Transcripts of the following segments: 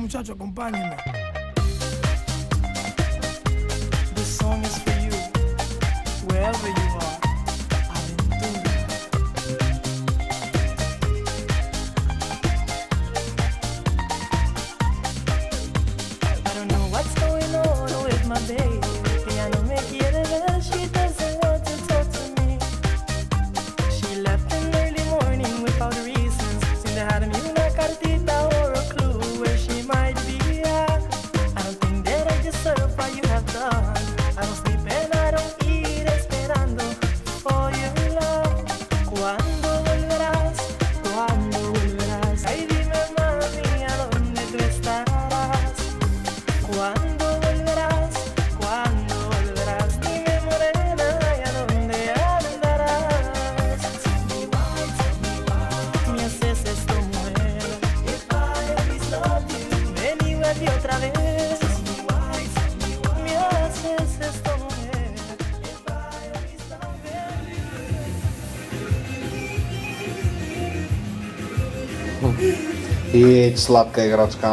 muchacho, acompáñenme. This song is for you, wherever you are. Aventura. I don't know what's going on with my baby. Ella no me quiere ver, she doesn't want to talk to me. She left in early morning without reasons. Seemed to have me una cartita or a clue where she might be at. I don't think that I deserve what you have done. I don't sleep and I don't eat esperando for your love. ¿Cuándo volverás? ¿Cuándo volverás? Ay, dime mami, ¿a dónde tú estarás? ¿Cuándo volverás? ¿Cuándo volverás? Dime morena, ¿y a dónde andarás? Me haces esto, mujer. If I always loved you. Ven y vuelve otra vez. Me haces esto, mujer. If I always loved you. Jedź sladka igraczka.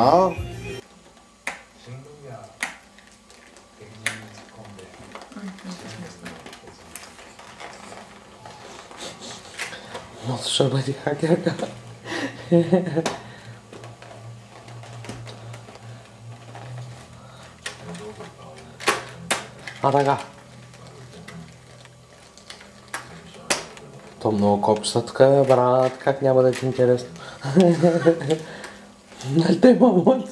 No trzeba będzie hakierka. А така. То много копчетка, брат, как няма да ти интересно? Нали те мамон?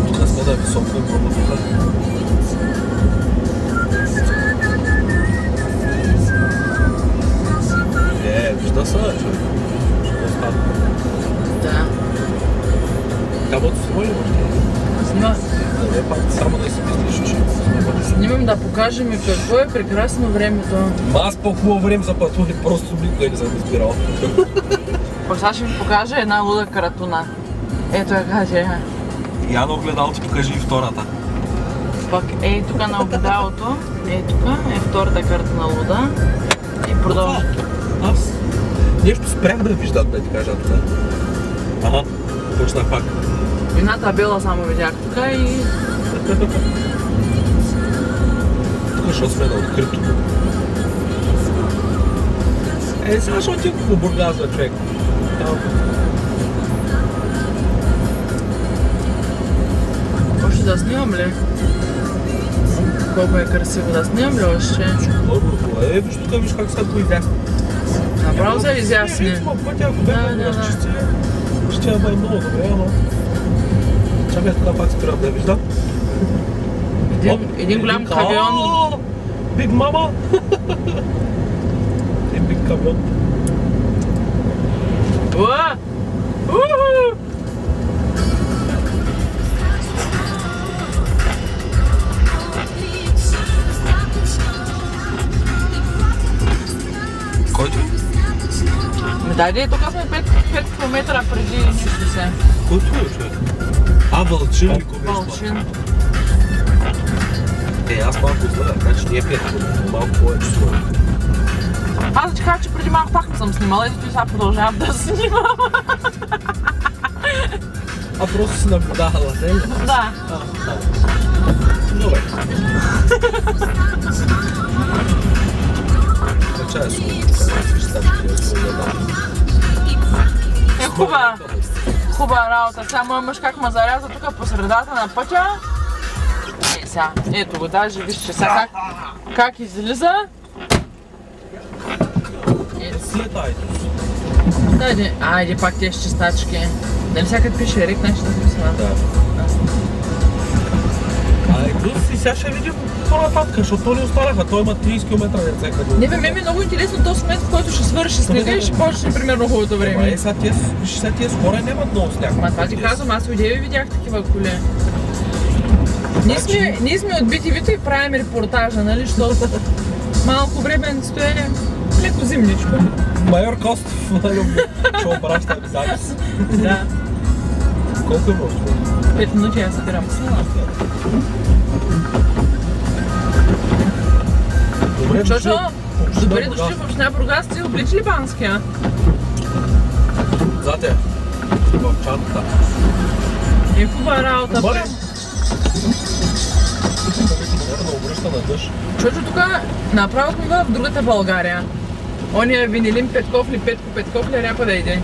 Тук сме да е високо и много тук. Вижда се, човек. Да. Кабото снима ли още? Снима. Не, пак само да си мислиш, че Снимам да покажем и какво е прекрасно времето. Аз по-хубаво време за пътуване, просто никога не съм избирал. Сега ще ви покажа една луда каратуна. Ето я каже. Я на огледалото покажи и втората. Пак ей тук на огледалото, ей тук е втората карта на луда. И продължи. Аз нещо спрях да виждам, да ти кажа тук. Ага, почнах пак. Една табела само видях тук и... Тук защото сме на открито. Сега ще отидем по Бургас, бе, човек. Още да снимам ли? Колко е красиво, да снимам ли още? Виж тук, виж как сега поизясни. Направо се изясни. Пътя, ако бе разчисти, ще е много добре, но... Чакай, тук пак спирам да виждам. Един голям камион. Биг мама! Един биг камион. Уа! Уху! Който? Дайде, тук сме 5 км преди нищо се. Който е, човек? Вълчин ли кога Вълчин. Аз малко знам, така че не е 5 км, малко повече сложно. Аз да ти кажа, че преди малко пак не съм снимала и зато и сега продължавам да снимам. Просто си наблюдавала, не ли? Да. Добре. Чая си Хубава работа. Сега моя мъж как ме заряза тук по средата на пътя. Сега, ето го, даже вижте сега как излиза. Айде пак тези чистачки. Нали всякът пише рек, значи да смисъл. Да. И сега ще видим по-нататък, защото то не останаха. Той има 30 км деца. Не бе, ме е много интересно този момент, в който ще свърши снега и ще почне примерно хубавото време. Сега тия скоро нямат много сняг. Ма това ти казвам, аз видя и видях такива коли. Ние сме от BTV-то и правим репортажа, нали, защото малко време стоя леко зимничко. Майор Костов, ще обраща запис. Да. Колко е просто? 5 минути аз спирам. Добре, Чочо, добре дошли в община Бургас, ти обличи ли Банския? Зате, в чантата. Е, хубава работа. Добре. Обръща на дъжд. Чочо, тук направо сме в другата България. Ония Винилин Петков ли, Петко Петков ли, ряпа да иде.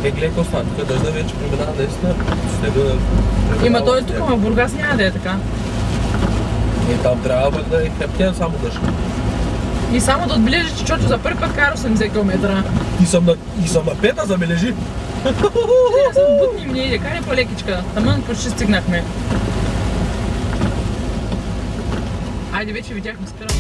Гледай какво стана, тук дъжда вече преминава наистина. Има той тук, в Бургас няма да е така. И там трябва да е хептен само дъжд. И само да отбележи, че Чочо за първи път кара 80 км. И съм на пета, забележи. Аз съм бутни мне иде, карай по-лекичка. Тамън почти стигнахме. Айде, вече видяхме, спирам.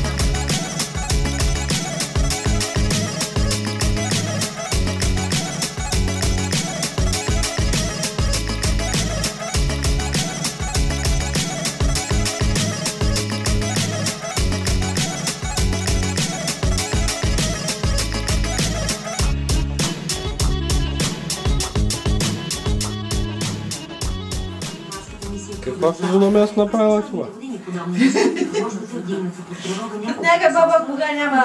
Каква физиономия аз направила това? Нека баба кога няма